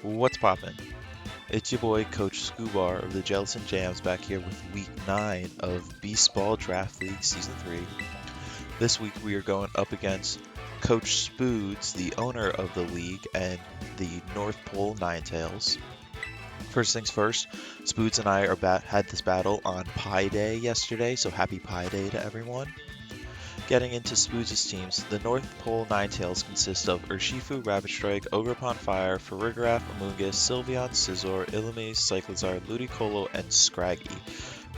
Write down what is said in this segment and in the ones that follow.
What's poppin'? It's your boy Coach Scubar of the Jellicent Jams back here with week 9 of Beast Ball Draft League Season 3. This week we are going up against Coach Spoodz, the owner of the league, and the North Pole Ninetales. First things first, Spoodz and I had this battle on Pi Day yesterday, so happy Pi Day to everyone. Getting into Spoodz' teams, the North Pole Ninetales consist of Urshifu, Rapid Strike, Ogerpon Fire, Farigiraf, Amoonguss, Sylveon, Scizor, Illumise, Cyclizar, Ludicolo, and Scraggy.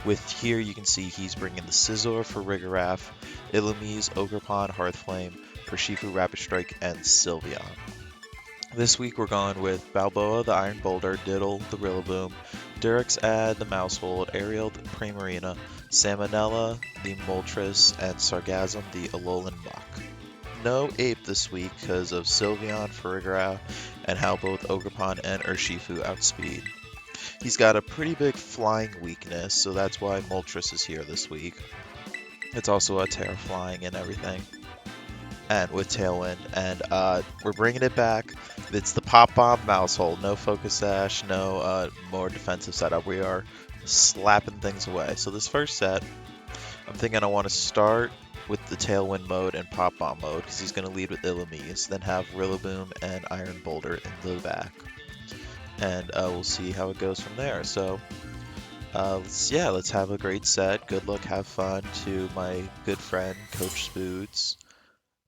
With here you can see he's bringing the Scizor, Farigiraf, Illumise, Ogerpon, Hearthflame, Urshifu, Rapid Strike, and Sylveon. This week we're going with Balboa, the Iron Boulder, Diddle, the Rillaboom, Durexad, the Mousehold, Ariel, the Primarina, Salmonella, the Moltres, and Sargasm, the Alolan Mach. No Ape this week because of Sylveon, Farigiraf, and how both Ogerpon and Urshifu outspeed. He's got a pretty big flying weakness, so that's why Moltres is here this week. It's also a Terra Flying and everything. And with Tailwind, and we're bringing it back. It's the Pop Bomb Mousehold, no Focus Sash, no more defensive setup. We are slapping things away. So this first set, I'm thinking I want to start with the Tailwind mode and Pop Bomb mode because he's going to lead with Illumise, then have Rillaboom and Iron Boulder in the back, and we'll see how it goes from there. So let's have a great set. Good luck, have fun to my good friend Coach Spoodz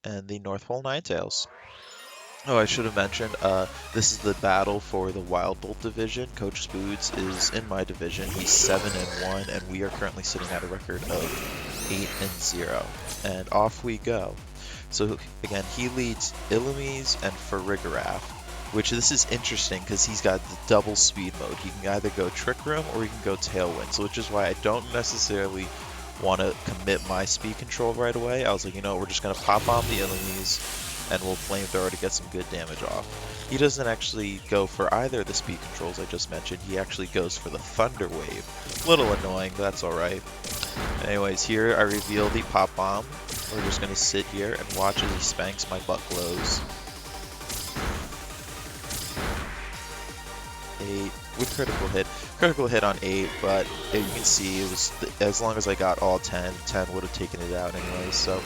and the North Pole Ninetales. Oh, I should have mentioned, this is the battle for the Wild Bolt division. Coach Spoodz is in my division. He's 7-1, and we are currently sitting at a record of 8-0. And off we go. So again, he leads Illumise and Farigiraf, which this is interesting because he's got the double speed mode. He can either go Trick Room or he can go Tailwind, so which is why I don't necessarily want to commit my speed control right away. I was like, we're just going to pop on the Illumise and we'll Flamethrower to get some good damage off. He doesn't actually go for either of the speed controls I just mentioned. He actually goes for the Thunder Wave. A little annoying, but that's alright. Anyways, here I reveal the Pop Bomb. We're just going to sit here and watch as he spanks my butt glows. 8 with critical hit on 8, but you can see it was as long as I got all 10 would have taken it out anyway. So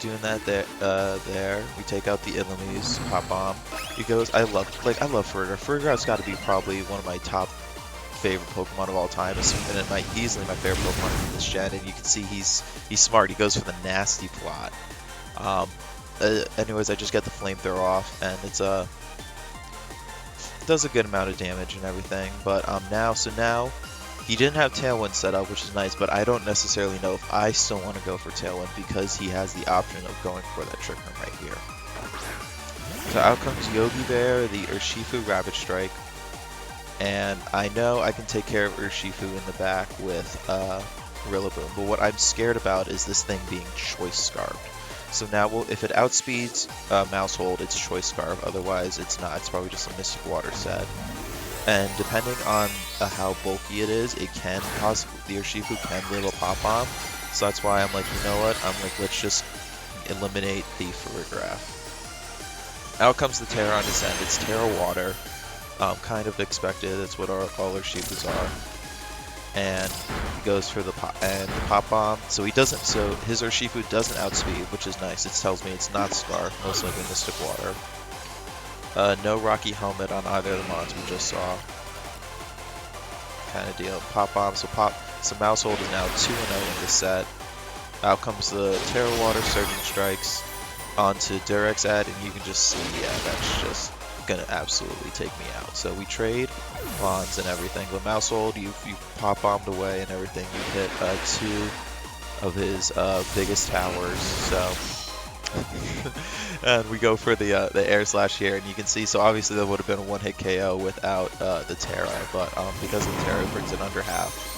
doing that there, we take out the Illumise, Pop Bomb. He goes. I love Farigiraf. Farigiraf's got to be probably one of my top favorite Pokemon of all time, and it might easily my favorite Pokemon in this gen. And you can see he's smart. He goes for the nasty plot. Anyways, I just get the Flamethrower off, and it's does a good amount of damage and everything, but now he didn't have Tailwind set up, which is nice, but I don't necessarily know if I still want to go for Tailwind because he has the option of going for that Trick Room right here. So out comes Yogi Bear, the Urshifu Rapid Strike, and I know I can take care of Urshifu in the back with Rillaboom, but what I'm scared about is this thing being Choice Scarfed. So now, if it outspeeds Mousehold, it's Choice Scarf. Otherwise, it's not. It's probably just a Mystic Water set. And depending on how bulky it is, it can possibly, the Urshifu can live a Pop Bomb. So that's why I'm like, let's just eliminate the Farigiraf. Out comes the Terra on his end. It's Terra Water. Kind of expected. That's what all Urshifus are. And he goes for the Pop Bomb. So his Urshifu doesn't outspeed, which is nice. It tells me it's not Scarf, most likely Mystic Water. No Rocky Helmet on either of the mons we just saw. Kind of deal. Pop Bomb. So Mousehold is now 2-0 in this set. Out comes the Terra Water Surging Strikes onto Durexad, and you can just see, that's just gonna absolutely take me out. So we trade Mons and everything, but Mousehold, you Pop Bombed away and everything. You hit 2 of his biggest towers. So and we go for the Air Slash here, and you can see. So obviously that would have been a one-hit KO without the Terra, but because of the Terra, it brings it under half.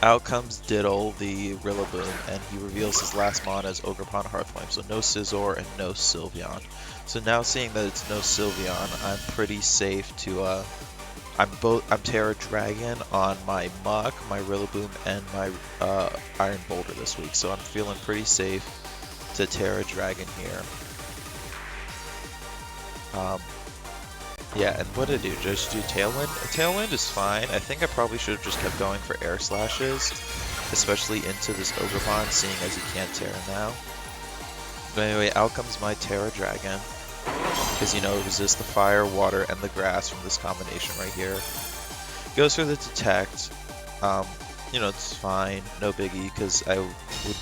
Out comes Diddle, the Rillaboom, and he reveals his last mon as Ogerpon Hearthflame, so no Scizor and no Sylveon. So now seeing that it's no Sylveon, I'm pretty safe to, I'm Terra Dragon on my Mach, my Rillaboom, and my Iron Boulder this week, so I'm feeling pretty safe to Terra Dragon here. Yeah, and what did I do? Just do Tailwind? Tailwind is fine. I think I probably should have just kept going for Air Slashes, especially into this Ogre Pond, seeing as he can't Terra now. But anyway, out comes my Terra Dragon, because, you know, it resists the fire, water, and the grass from this combination right here. Goes for the Detect. You know, it's fine, no biggie, because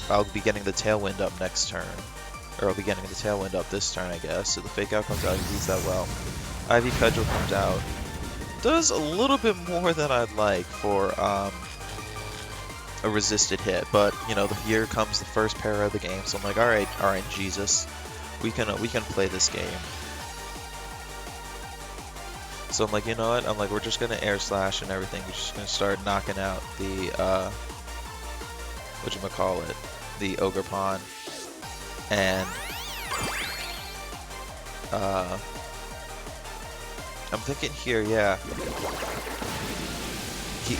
I'll be getting the Tailwind up next turn. Or I'll be getting the Tailwind up this turn, I guess. So the Fake Out comes out, he reads that well. Ivy Cudgel comes out. Does a little bit more than I'd like for a resisted hit, but you know, here comes the first para of the game, so I'm like, all right, Jesus, we can play this game. So I'm like, you know what? I'm like, we're just gonna Air Slash and everything. We're just gonna start knocking out the whatchamacallit, the Ogre Pond, and I'm thinking here, yeah.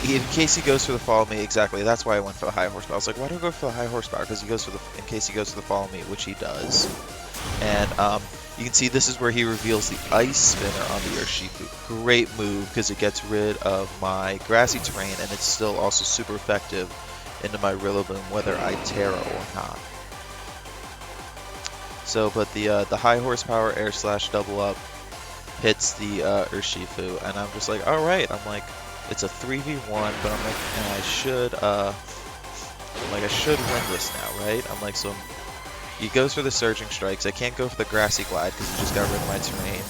In case he goes for the follow me, exactly. That's why I went for the high horsepower. I was like, why do I go for the high horsepower? Because he goes for in case he goes for the follow me, which he does. And you can see this is where he reveals the Ice Spinner on the Urshifu. Great move because it gets rid of my grassy terrain, and it's still also super effective into my Rillaboom, whether I Terra or not. So, but the high horsepower Air Slash double up hits the Urshifu, and I'm just like, all right. I'm like, it's a 3v1, but I'm like, and I should win this now, right? I'm like, so he goes for the Surging Strikes. I can't go for the Grassy Glide because he just got rid of my terrain.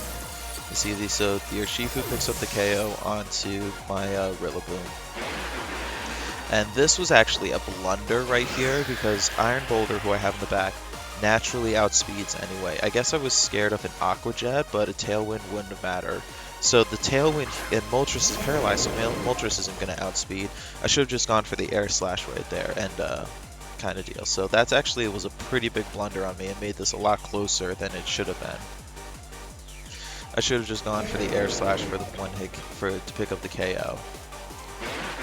You see these, so the Urshifu picks up the KO onto my Rillaboom. And this was actually a blunder right here because Iron Boulder, who I have in the back, naturally outspeeds anyway. I guess I was scared of an Aqua Jet, but a Tailwind wouldn't have mattered. So the Tailwind, and Moltres is paralyzed, so Moltres isn't going to outspeed. I should have just gone for the Air Slash right there, and kind of deal. So that's actually, it was a pretty big blunder on me and made this a lot closer than it should have been. I should have just gone for the Air Slash for the one hit to pick up the KO.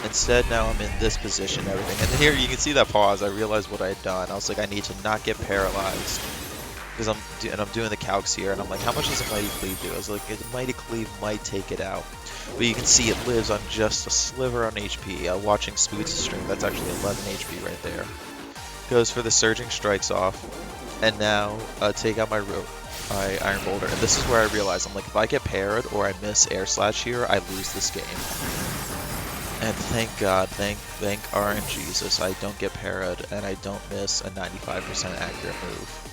Instead, now I'm in this position and everything. And here, you can see that pause. I realized what I had done. I was like, I need to not get paralyzed. Because I'm doing the calcs here, and I'm like, how much does a Mighty Cleave do? I was like, a Mighty Cleave might take it out. But you can see it lives on just a sliver on HP. Watching Spoodz' stream, that's actually 11 HP right there. Goes for the Surging Strikes off. And now, take out my Iron Boulder. And this is where I realize, I'm like, if I get parried or I miss Air Slash here, I lose this game. And thank God, thank RNGesus, I don't get parried and I don't miss a 95% accurate move.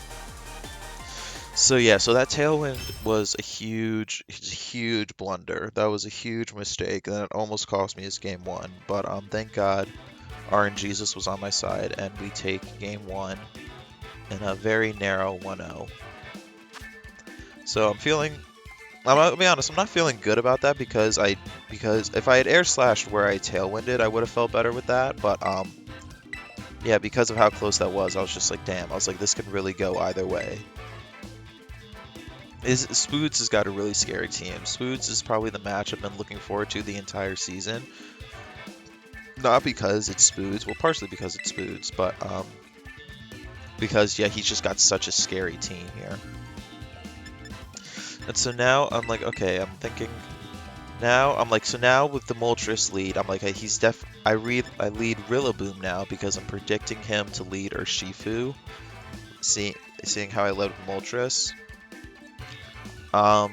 So yeah, so that Tailwind was a huge blunder. That was a huge mistake, and it almost cost me his game one. But thank God, RNGesus was on my side, and we take game one in a very narrow 1-0. So I'm gonna be honest, I'm not feeling good about that because if I had Air Slashed where I Tailwinded, I would have felt better with that. But yeah, because of how close that was, I was just like, damn. I was like, this could really go either way. Spoodz has got a really scary team. Spoodz is probably the match I've been looking forward to the entire season. Not because it's Spoodz, well, partially because it's Spoodz, but because yeah, he's just got such a scary team here. And so now I'm like, okay, I'm thinking. Now I'm like, so now with the Moltres lead, I'm like, he's I lead Rillaboom now because I'm predicting him to lead Urshifu. Seeing how I led with Moltres. And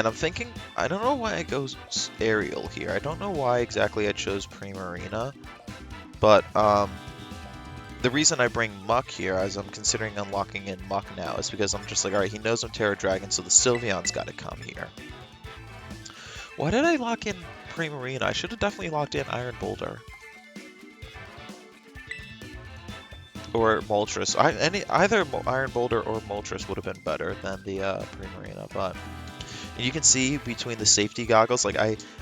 I'm thinking, I don't know why I go Aerial here. I don't know why exactly I chose Primarina, but the reason I bring Muck here, as I'm considering unlocking in Muck now, is because I'm just like, alright, he knows I'm Terra Dragon, so the Sylveon's got to come here. Why did I lock in Primarina? I should have definitely locked in Iron Boulder. Or Moltres. Either Iron Boulder or Moltres would have been better than the Primarina, but you can see between the safety goggles, like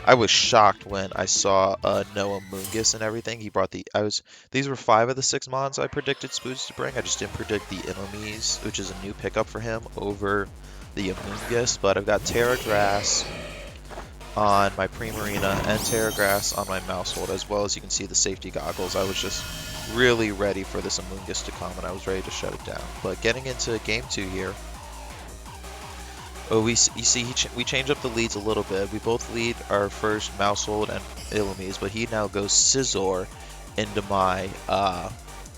I was shocked when I saw Noah Mungus and everything. He brought these were 5 of the 6 mons I predicted Spoodz to bring. I just didn't predict the Inomis, which is a new pickup for him, over the Amoonguss, but I've got Terra Grass on my Primarina and Terra Grass on my Mousehold, as well as you can see the safety goggles. I was just really ready for this Amoonguss to come, and I was ready to shut it down. But getting into game 2 here, Oh, you see, we change up the leads a little bit. We both lead our first Mousehold and Illumise, but he now goes Scizor into my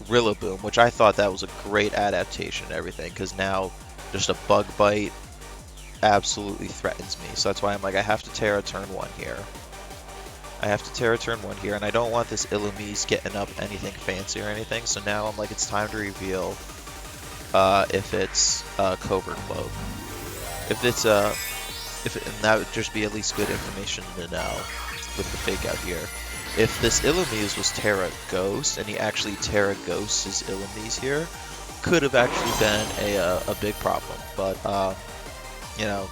Rillaboom, which I thought that was a great adaptation and everything, because now just a Bug Bite absolutely threatens me. So that's why I'm like, I have to Terra turn 1 here. I have to Terra turn 1 here, and I don't want this Illumise getting up anything fancy or anything, so now I'm like, it's time to reveal if it's Covert Cloak. If it's and that would just be at least good information to know with the fake out here. If this Illumise was Terra Ghost, and he actually Terra Ghosts his Illumise here, could have actually been a big problem. But you know,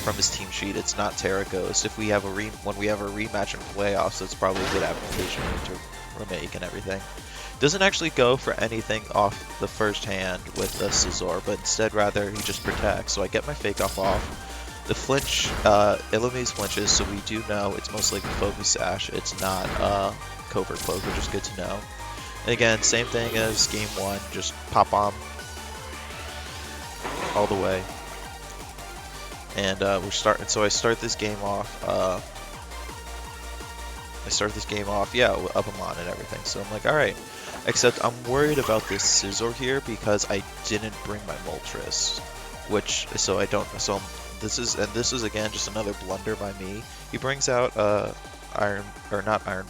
from his team sheet, it's not Terra Ghost. If we have when we have a rematch in playoffs, that's probably a good application to remake and everything. Doesn't actually go for anything off the first hand with the Scizor, but instead rather he just protects. So I get my fake off. The flinch, Illumise flinches, so we do know it's most likely Focus Sash. It's not Covert Cloak, which is good to know. And again, same thing as game 1, just Pop Bomb all the way. And we're starting. So I start this game off. Yeah, up him on and everything. So I'm like, all right. Except I'm worried about this Scizor here because I didn't bring my Moltres, this is again just another blunder by me. He brings out Iron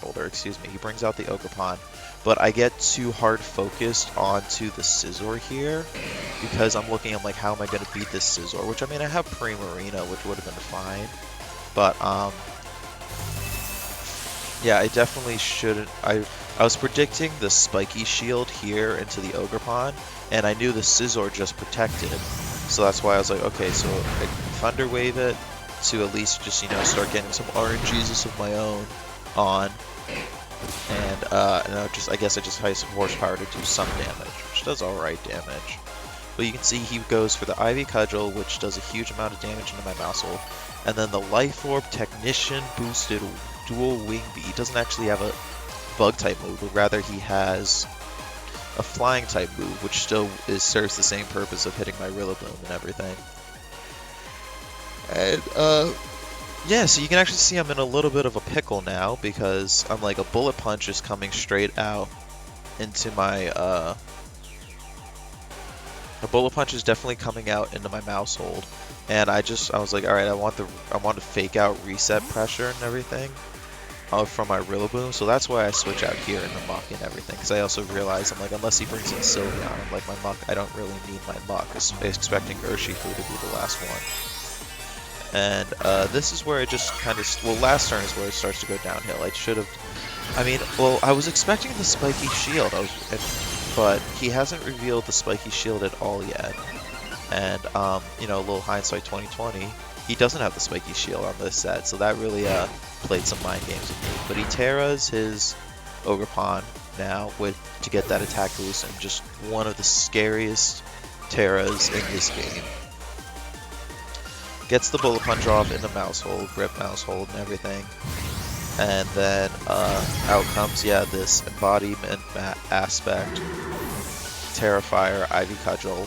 Boulder, excuse me. He brings out the Ogerpon, but I get too hard focused onto the Scizor here because I'm like, how am I going to beat this Scizor? Which, I mean, I have Primarina, which would have been fine, but yeah, I definitely shouldn't. I was predicting the Spiky Shield here into the Ogerpon, and I knew the Scizor just protected, so that's why I was like, okay, so I Thunder Wave it to at least just, you know, start getting some RNGesus of my own on, and I guess I just have some horsepower to do some damage, which does alright damage. But you can see he goes for the Ivy Cudgel, which does a huge amount of damage into my Mousehold, and then the Life Orb Technician boosted Dual Wing Beat. He doesn't actually have a Bug type move, but rather he has a Flying type move, which still serves the same purpose of hitting my Rillaboom and everything. And yeah, so you can actually see I'm in a little bit of a pickle now because I'm like, a Bullet Punch is coming straight out into my a Bullet Punch is definitely coming out into my Mousehold, and I was like, all right, I want to fake out reset pressure and everything from my Rillaboom, so that's why I switch out here in the Muck and everything, because I also realize, I'm like, unless he brings in Sylveon, I'm like, my Muck, I don't really need my Muck, expecting Urshifu to be the last one. And this is where it just kind of, well, last turn is where it starts to go downhill. I should have, I mean, well, I was expecting the Spiky Shield, but he hasn't revealed the Spiky Shield at all yet. And, you know, a little hindsight 2020, he doesn't have the Spiky Shield on this set, so that really played some mind games with me. But he Terras his Ogerpon now to get that attack boost, and just one of the scariest Terras in this game. Gets the Bullet Punch off in the Mousehold, Grip Mousehold and everything. And then out comes, yeah, this embodiment aspect. Terrifier, Ivy Cudgel.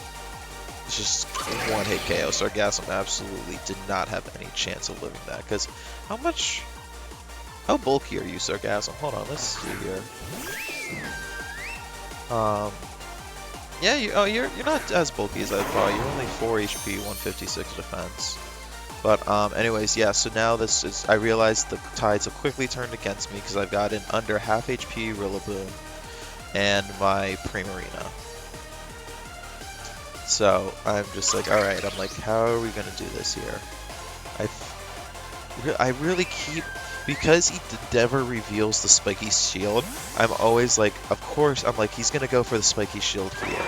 It's just one hit KO. Sargassum absolutely did not have any chance of living that. Because how bulky are you, Sargassum? Hold on, let's see here. Yeah, you're not as bulky as I thought. You're only 4 HP, 156 defense. But anyways, yeah, so now I realized the tides have quickly turned against me because I've got an under half HP Rillaboom and my Primarina. So I'm just like, alright, I'm like, how are we going to do this here? I really keep, because he never reveals the Spiky Shield, I'm always like, of course, I'm like, he's going to go for the Spiky Shield here.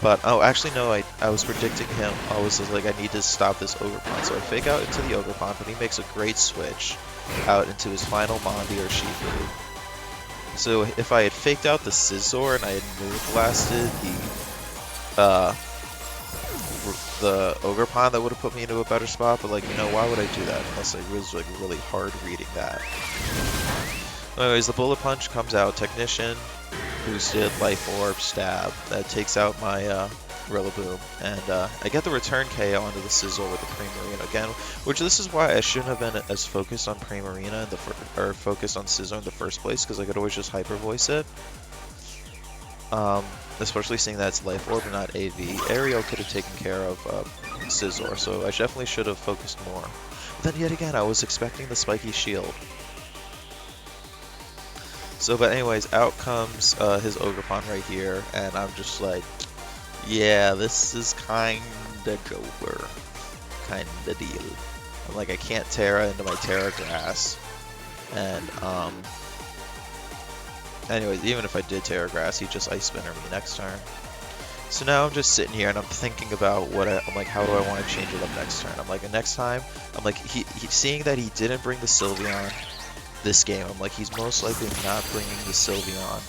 But, oh, actually, no, I was predicting him. I was like, I need to stop this Ogerpon. So I fake out into the Ogerpon, but he makes a great switch out into his final Mondi or Shifu. So if I had faked out the Scizor and I had Moon Blasted the Ogerpon, that would have put me into a better spot. But, like, you know, why would I do that unless I was, like, really hard reading that? Anyways, the Bullet Punch comes out. Technician, boosted, Life Orb, Stab. That takes out my Rillaboom, and I get the return KO onto the Sizzle with the Primarina again, which this is why I shouldn't have been as focused on Primarina or focused on Sizzle in the first place, because I could always just Hyper Voice it. Especially seeing that it's Life Orb and not AV. Aerial could have taken care of Scizor, so I definitely should have focused more. But then yet again, I was expecting the Spiky Shield. So, but anyways, out comes his Ogerpon right here, and I'm just like, yeah, this is kinda over. Kinda deal. I'm like, I can't Terra into my Terra Grass. And, anyways, even if I did Terra Grass, he'd just Ice Spinner me next turn. So now I'm just sitting here and I'm thinking about I'm like, how do I want to change it up next turn? I'm like, next time, I'm like, seeing that he didn't bring the Sylveon this game, I'm like, he's most likely not bringing the Sylveon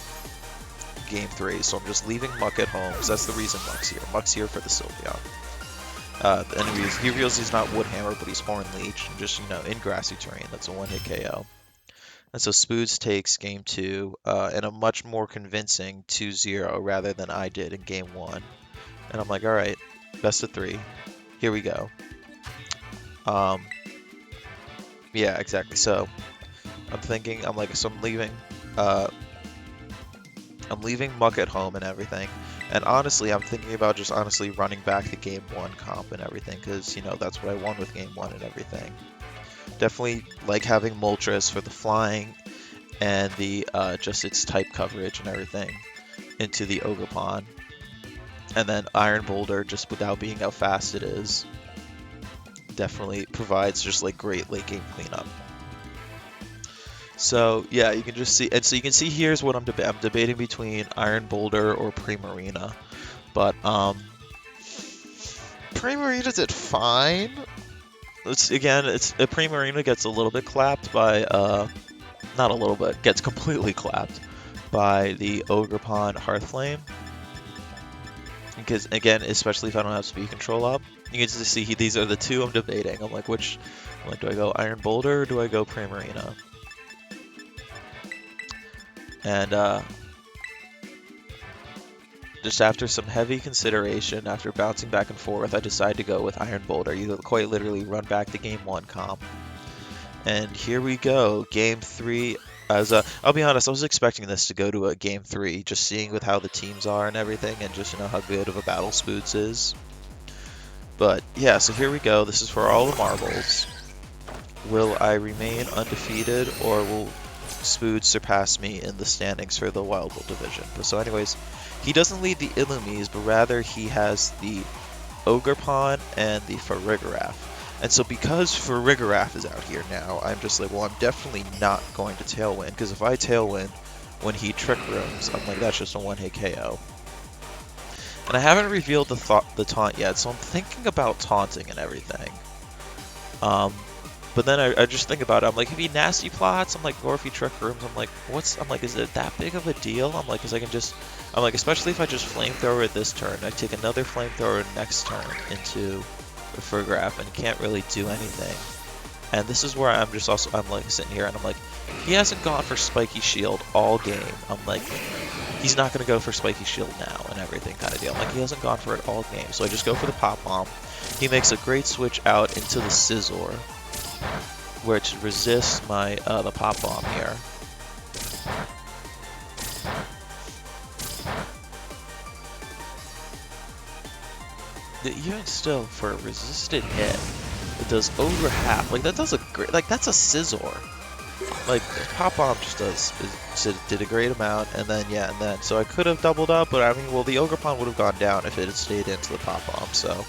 game 3, so I'm just leaving Muck at home, because that's the reason Muck's here. Muck's here for the Sylveon. Anyways, he reveals he's not Wood Hammer, but he's Horn Leech, and just, you know, in grassy terrain, that's a one-hit KO. And so Spoodz takes game 2 in a much more convincing 2-0 rather than I did in game 1. And I'm like, alright, best of 3. Here we go. Yeah, exactly. So I'm thinking, I'm like, so I'm leaving Muck at home and everything. And honestly, I'm thinking about just honestly running back the game 1 comp and everything, because, you know, that's what I won with game 1 and everything. Definitely like having Moltres for the flying and the just its type coverage and everything into the Ogerpon. And then Iron Boulder, just without being how fast it is, definitely provides just like great late game cleanup. So yeah, you can just see, and so you can see here's what I'm debating between Iron Boulder or Primarina. But Primarina did fine. Primarina gets a little bit clapped by, not a little bit, gets completely clapped by the Ogerpon Hearthflame. Because, again, especially if I don't have speed control up, you can just see these are the two I'm debating. I'm like, do I go Iron Boulder or do I go Primarina? And, just after some heavy consideration, after bouncing back and forth, I decided to go with Iron Boulder. You quite literally run back the game 1 comp. And here we go, game 3. I'll be honest, I was expecting this to go to a game 3, just seeing with how the teams are and everything, and just, you know, how good of a battle Spoodz is. But yeah, so here we go. This is for all the marbles. Will I remain undefeated, or will Spoodz surpass me in the standings for the Wild Bull division? But so anyways, he doesn't lead the Illumise, but rather he has the Ogerpon and the Farigiraf. And so because Farigiraf is out here now, I'm just like, well, I'm definitely not going to Tailwind, because if I Tailwind when he Trick Rooms, I'm like, that's just a one-hit KO. And I haven't revealed the taunt yet, so I'm thinking about taunting and everything. But then I just think about it, I'm like, if he Nasty Plots, I'm like, or if he Trick Rooms, I'm like, is it that big of a deal? I'm like, especially if I just Flamethrower it this turn, I take another Flamethrower next turn into the Farigiraf and can't really do anything. And this is where I'm like sitting here and I'm like, he hasn't gone for Spiky Shield all game. I'm like, he's not going to go for Spiky Shield now and everything kind of deal. I'm like, he hasn't gone for it all game. So I just go for the Pop Bomb. He makes a great switch out into the Scizor, which resists my the Pop Bomb here. Even still, for a resisted hit, it does over half. Like, that does a great, like, that's a Scizor. Like, Pop Bomb did a great amount, and then, so I could have doubled up, but I mean, well, the Ogerpon would have gone down if it had stayed into the Pop Bomb, so.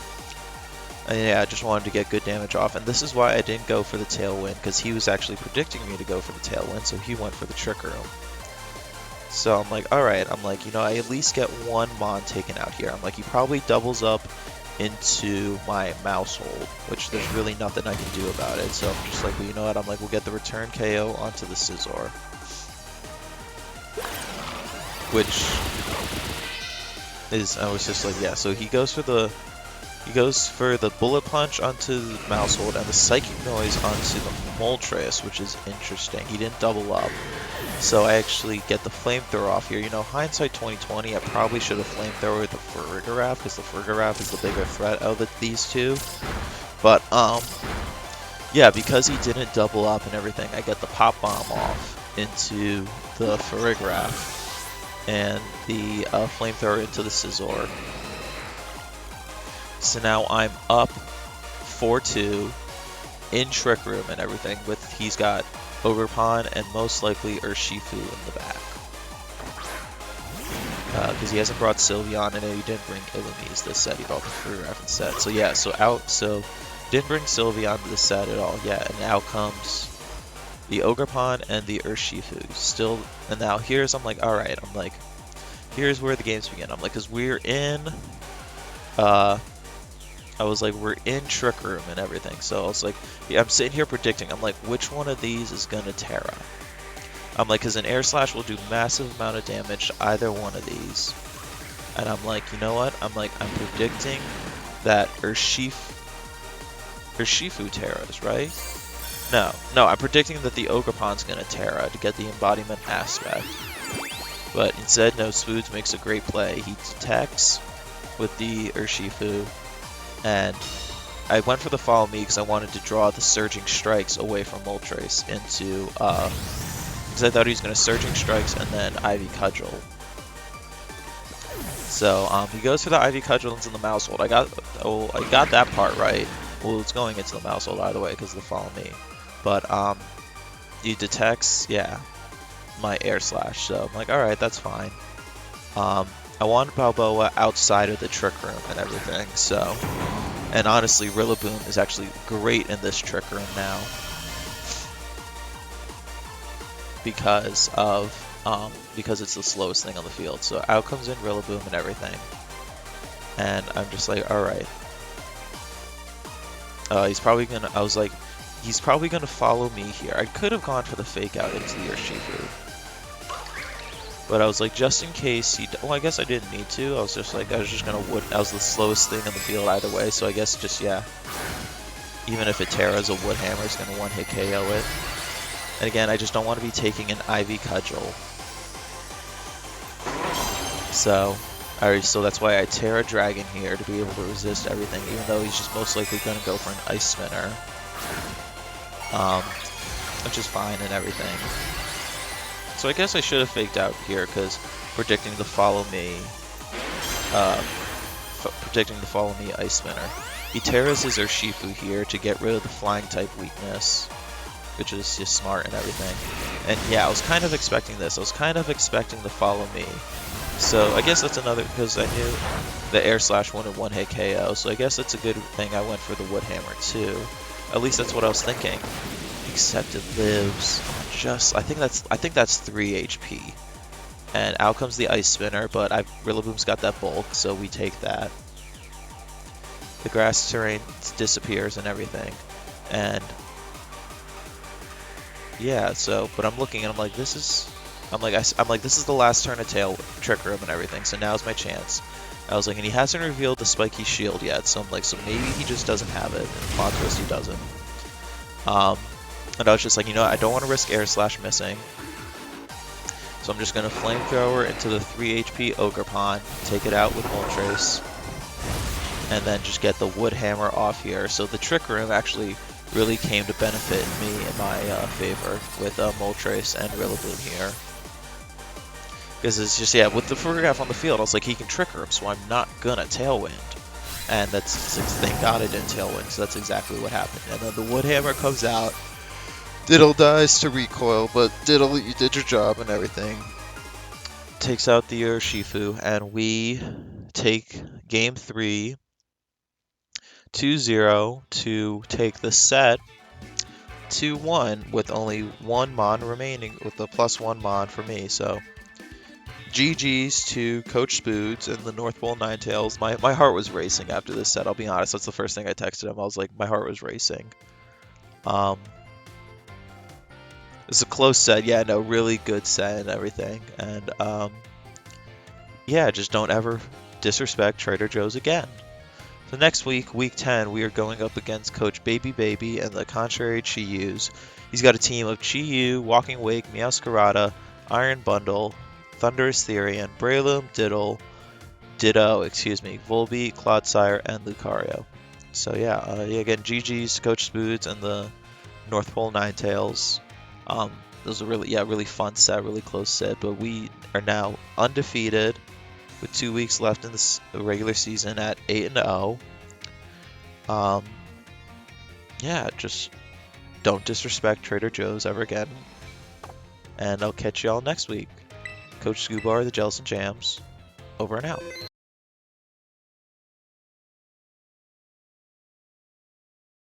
And yeah, I just wanted to get good damage off, and this is why I didn't go for the Tailwind, because he was actually predicting me to go for the Tailwind, so he went for the Trick Room. So I'm like, alright, I'm like, you know, I at least get one Mon taken out here. I'm like, he probably doubles up into my Mousehold, which there's really nothing I can do about it. So I'm just like, well, you know what, I'm like, we'll get the return KO onto the Scizor. Which is, I was just like, yeah, so he goes for the He goes for the Bullet Punch onto the Maushold and the Psychic Noise onto the Moltres, which is interesting. He didn't double up, so I actually get the Flamethrower off here. You know, hindsight 2020, I probably should have Flamethrower the Farigiraf, because the Farigiraf is the bigger threat out of these two. But, yeah, because he didn't double up and everything, I get the Pop Bomb off into the Farigiraf and the Flamethrower into the Scizor. So now I'm up 4-2 in Trick Room and everything. With he's got Ogerpon and most likely Urshifu in the back. Because he hasn't brought Sylveon and he didn't bring Illumise this set. He brought the Farigiraf instead. So yeah, so didn't bring Sylveon to the set at all yet. And out comes the Ogerpon and the Urshifu. Still, and now I'm like, alright, here's where the games begin. I'm like, because we're in, I was like, we're in Trick Room and everything. So I was like, yeah, I'm sitting here predicting. I'm like, which one of these is going to Terra? I'm like, because an Air Slash will do massive amount of damage to either one of these. And I'm like, you know what? I'm predicting that Urshifu Terras, right? No, I'm predicting that the Ogerpon's going to Terra to get the embodiment aspect. But instead, no, Spoodz makes a great play. He detects with the Urshifu. And I went for the Follow Me because I wanted to draw the Surging Strikes away from Moltres into, because I thought he was going to Surging Strikes and then Ivy Cudgel. So, he goes for the Ivy Cudgel into the Maushold. I got that part right. Well, it's going into the Maushold either way because of the Follow Me. But, he detects, yeah, my Air Slash. So, I'm like, alright, that's fine. I wanted Balboa outside of the Trick Room and everything, so... And honestly, Rillaboom is actually great in this Trick Room now. Because it's the slowest thing on the field. So out comes in Rillaboom and everything. And I'm just like, alright. He's probably gonna follow me here. I could have gone for the Fake Out into the Urshifu. But I was like, just in case well, I guess I didn't need to. I was just gonna I was the slowest thing in the field either way, so I guess just, yeah. Even if it Terras, a Wood Hammer is gonna one-hit KO it. And again, I just don't want to be taking an Ivy Cudgel. So that's why I Terra Dragon here, to be able to resist everything, even though he's just most likely gonna go for an Ice Spinner. Which is fine and everything. So I guess I should have faked out here, because predicting the Follow Me Ice Spinner. He Terras his Urshifu here to get rid of the Flying type weakness, which is just smart and everything. And yeah, I was kind of expecting this. I was kind of expecting the Follow Me. So I guess that's another, because I knew the Air Slash wanted one-hit KO, so I guess that's a good thing I went for the Wood Hammer too. At least that's what I was thinking. Except it lives I think that's 3 HP. And out comes the Ice Spinner, but Rillaboom's got that bulk, so we take that. The grass terrain disappears and everything. And yeah, but I'm looking and I'm like, this is the last turn of Trick Room and everything, so now's my chance. I was like, and he hasn't revealed the Spiky Shield yet, so I'm like, so maybe he just doesn't have it. And plot twist, he doesn't. And I was just like, you know what, I don't want to risk Air Slash missing. So I'm just going to Flamethrower into the 3 HP Ogerpon, take it out with Moltres, and then just get the Wood Hammer off here. So the Trick Room actually really came to benefit me in my favor with Moltres and Rillaboom here. Because it's just, yeah, with the Farigiraf on the field, I was like, he can Trick Room, so I'm not gonna Tailwind. And thank God I didn't Tailwind, so that's exactly what happened. And then the Wood Hammer comes out. Diddle dies to recoil, but Diddle, you did your job and everything. Takes out the Urshifu, and we take Game 3, 2-0 to take the set 2-1 with only 1 Mon remaining, with the +1 Mon for me, so... GG's to Coach Spoodz and the North Pole Ninetales. My heart was racing after this set, I'll be honest. That's the first thing I texted him. I was like, my heart was racing. It's a close set. Yeah, no, really good set and everything. And, yeah, just don't ever disrespect Trader Joe's again. So next week, week 10, we are going up against Coach Baby Baby and the contrary Chi-Yus. He's got a team of Chi-Yu, Walking Wake, Meowscarada, Iron Bundle, Thunderous Therian, Breloom, Ditto, Volbeat, Clodsire, and Lucario. So yeah, again, GG's Coach Spoodz and the North Pole Ninetales. Those are really fun set, really close set, but we are now undefeated with 2 weeks left in the regular season at 8-0. Yeah, just don't disrespect Trader Joe's ever again. And I'll catch y'all next week. Coach Scubar, the Jellicent Jams, over and out.